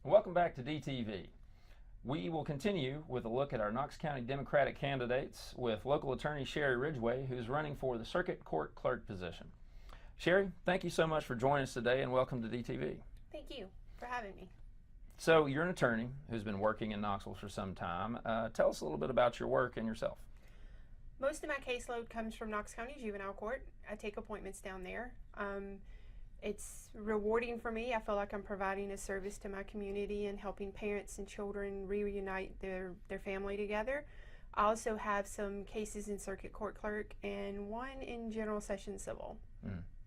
Welcome back to DTV. We will continue with a look at our Knox County Democratic candidates with local attorney Sheri Ridgeway, who's running for the Circuit Court Clerk position. Sheri, thank you so much for joining us today and welcome to DTV. Thank you for having me. So you're an attorney who's been working in Knoxville for some time. Tell us a little bit about your work and yourself. Most of my caseload comes from Knox County Juvenile Court. I take appointments down there. It's rewarding for me. I feel like I'm providing a service to my community and helping parents and children reunite their family together. I also have some cases in Circuit Court Clerk and one in General Session Civil.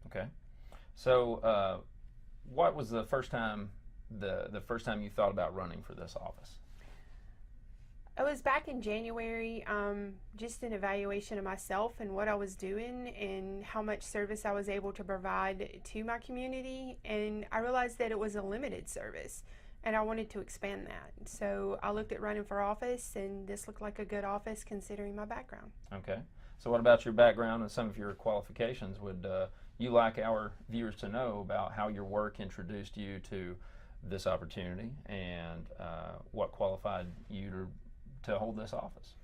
Okay. So what was the first time you thought about running for this office? It was back in January, just an evaluation of myself and what I was doing and how much service I was able to provide to my community. And I realized that it was a limited service and I wanted to expand that. So I looked at running for office and this looked like a good office considering my background. Okay. So what about your background and some of your qualifications would you like our viewers to know about how your work introduced you to this opportunity and what qualified you to hold this office?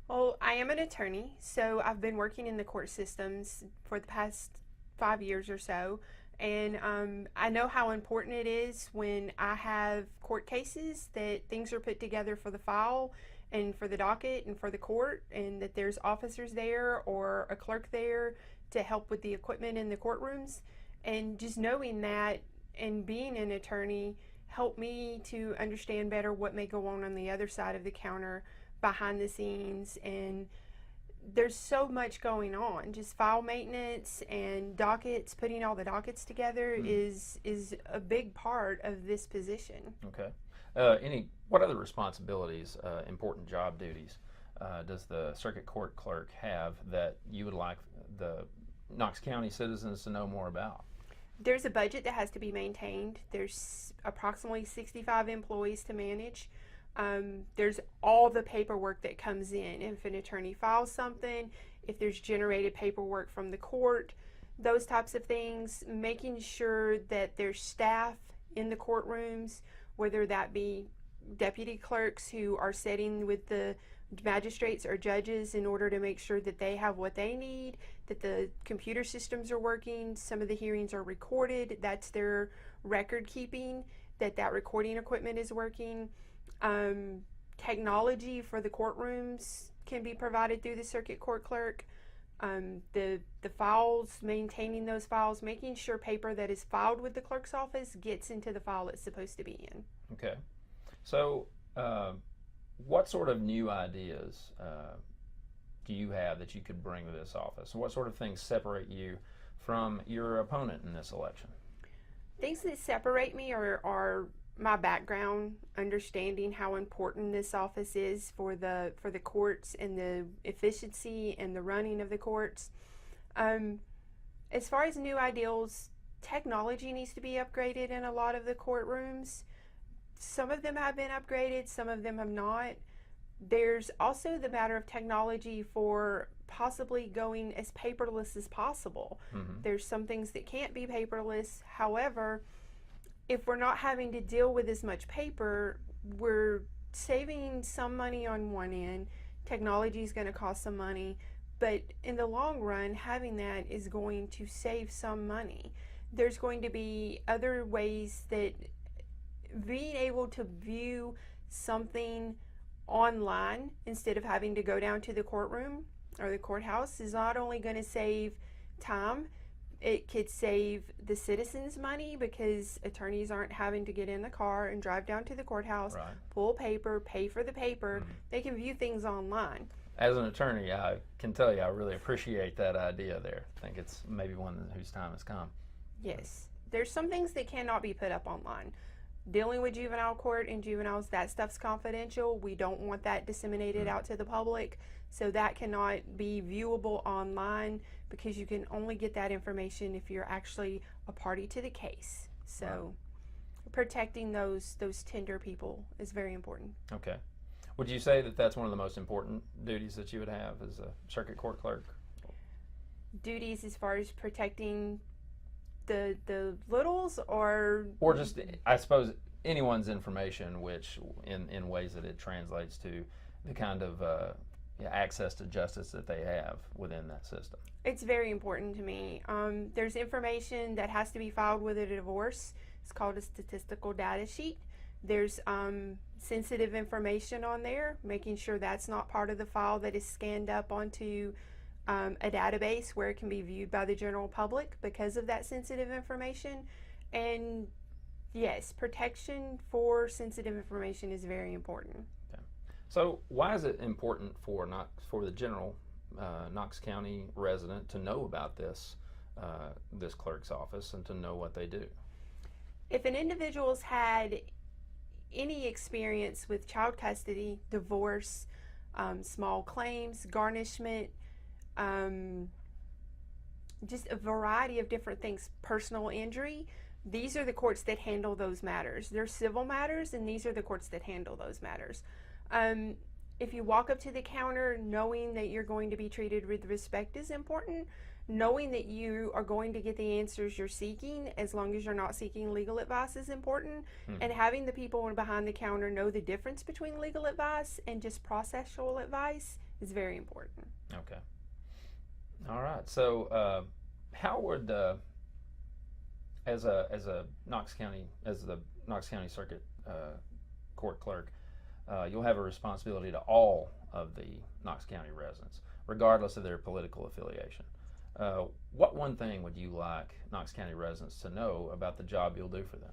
Well, I am an attorney, so I've been working in the court systems for the past 5 years or so, and I know how important it is when I have court cases that things are put together for the file and for the docket and for the court, and that there's officers there or a clerk there to help with the equipment in the courtrooms. And just knowing that and being an attorney helped me to understand better what may go on the other side of the counter behind the scenes. And there's so much going on, just file maintenance and dockets, putting all the dockets together is a big part of this position. Okay. What other responsibilities, important job duties does the Circuit Court Clerk have that you would like the Knox County citizens to know more about? There's a budget that has to be maintained. There's approximately 65 employees to manage. There's all the paperwork that comes in. If an attorney files something, if there's generated paperwork from the court, those types of things, making sure that there's staff in the courtrooms, whether that be deputy clerks who are sitting with the magistrates or judges in order to make sure that they have what they need, that the computer systems are working. Some of the hearings are recorded. That's their record keeping, that recording equipment is working. Technology for the courtrooms can be provided through the Circuit Court Clerk. The files, maintaining those files, making sure paper that is filed with the clerk's office gets into the file it's supposed to be in. Okay. So what sort of new ideas do you have that you could bring to this office? What sort of things separate you from your opponent in this election? Things that separate me are my background, understanding how important this office is for the courts and the efficiency and the running of the courts. As far as new ideals, technology needs to be upgraded in a lot of the courtrooms. Some of them have been upgraded, some of them have not. There's also the matter of technology for possibly going as paperless as possible. There's some things that can't be paperless. However, if we're not having to deal with as much paper, we're saving some money on one end. Technology is going to cost some money, but in the long run, having that is going to save some money. There's going to be other ways that being able to view something online instead of having to go down to the courtroom or the courthouse is not only going to save time, it could save the citizens money because attorneys aren't having to get in the car and drive down to the courthouse, pull paper, pay for the paper. They can view things online. As an attorney, I can tell you I really appreciate that idea there. I think it's maybe one whose time has come. Yes. There's some things that cannot be put up online. Dealing with juvenile court and juveniles, that stuff's confidential. We don't want that disseminated out to the public. So that cannot be viewable online because you can only get that information if you're actually a party to the case. So protecting those tender people is very important. Okay. Would you say that that's one of the most important duties that you would have as a circuit court clerk? Duties as far as protecting the littles, or just, I suppose, anyone's information, which in ways that it translates to the kind of access to justice that they have within that system. It's very important to me. There's information that has to be filed with a divorce. It's called a statistical data sheet. There's sensitive information on there, making sure that's not part of the file that is scanned up onto a database where it can be viewed by the general public because of that sensitive information. And yes, protection for sensitive information is very important. Okay. So why is it important for the general Knox County resident to know about this clerk's office and to know what they do? If an individual's had any experience with child custody, divorce, small claims, garnishment, just a variety of different things, personal injury, these are the courts that handle those matters. They're civil matters, and these are the courts that handle those matters. If you walk up to the counter knowing that you're going to be treated with respect is important. Knowing that you are going to get the answers you're seeking, as long as you're not seeking legal advice, is important. And having the people behind the counter know the difference between legal advice and just processual advice is very important. Okay. All right. So, how would as the Knox County Circuit Court Clerk, you'll have a responsibility to all of the Knox County residents, regardless of their political affiliation. What one thing would you like Knox County residents to know about the job you'll do for them?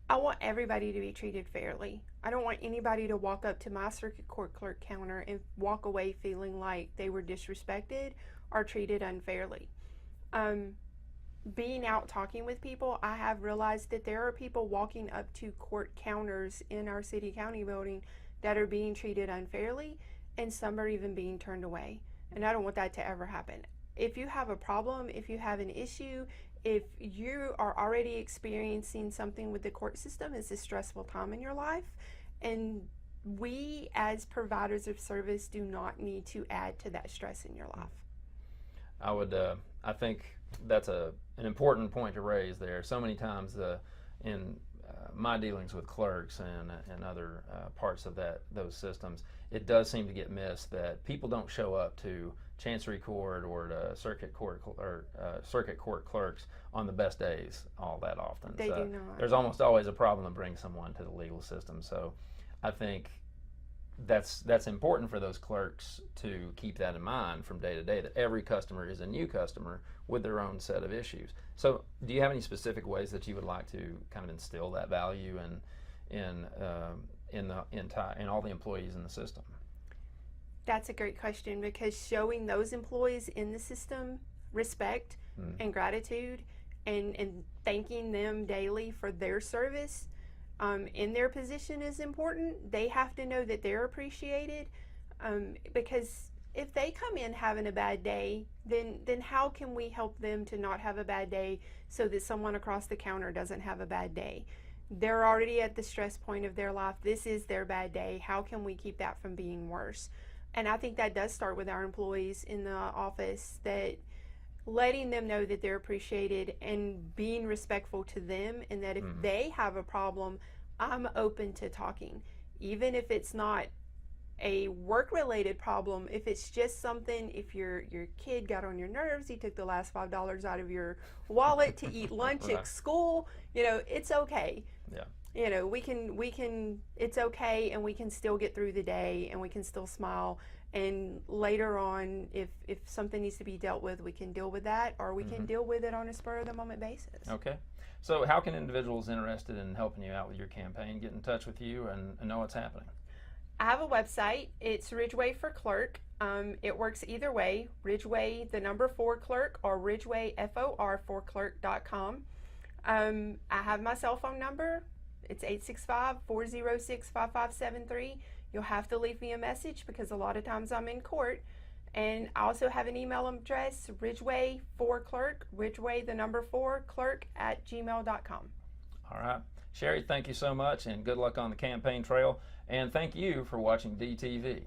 I want everybody to be treated fairly. I don't want anybody to walk up to my circuit court clerk counter and walk away feeling like they were disrespected or treated unfairly. Being out talking with people, I have realized that there are people walking up to court counters in our city-county building that are being treated unfairly, and some are even being turned away. And I don't want that to ever happen. If you have a problem, if you have an issue, if you are already experiencing something with the court system, it's a stressful time in your life. And we, as providers of service, do not need to add to that stress in your life. I think that's an important point to raise there. So many times in my dealings with clerks and other parts of those systems, it does seem to get missed that people don't show up to Chancery Court or to circuit court clerks on the best days all that often. They do not. There's almost always a problem to bring someone to the legal system. So I think that's important for those clerks to keep that in mind from day to day, that every customer is a new customer with their own set of issues. So do you have any specific ways that you would like to kind of instill that value in all the employees in the system? That's a great question, because showing those employees in the system respect and gratitude and thanking them daily for their service in their position is important. They have to know that they're appreciated, because if they come in having a bad day, then how can we help them to not have a bad day so that someone across the counter doesn't have a bad day? They're already at the stress point of their life. This is their bad day. How can we keep that from being worse? And I think that does start with our employees in the office, that letting them know that they're appreciated and being respectful to them, and that if they have a problem, I'm open to talking. Even if it's not a work-related problem, if it's just something, if your kid got on your nerves, he took the last $5 out of your wallet to eat lunch Right. at school, it's okay. Yeah. We can, it's okay, and we can still get through the day, and we can still smile. And later on, if something needs to be dealt with, we can deal with that, or we can deal with it on a spur-of-the-moment basis. Okay. So how can individuals interested in helping you out with your campaign get in touch with you and know what's happening? I have a website. It's Ridgeway for Clerk. It works either way, Ridgeway, the number 4 Clerk, or Ridgeway, FOR, for Clerk.com. I have my cell phone number. It's 865-406-5573. You'll have to leave me a message because a lot of times I'm in court. And I also have an email address, Ridgeway for Clerk, Ridgeway, the number 4 Clerk, @gmail.com. All right. Sheri, thank you so much, and good luck on the campaign trail. And thank you for watching DTV.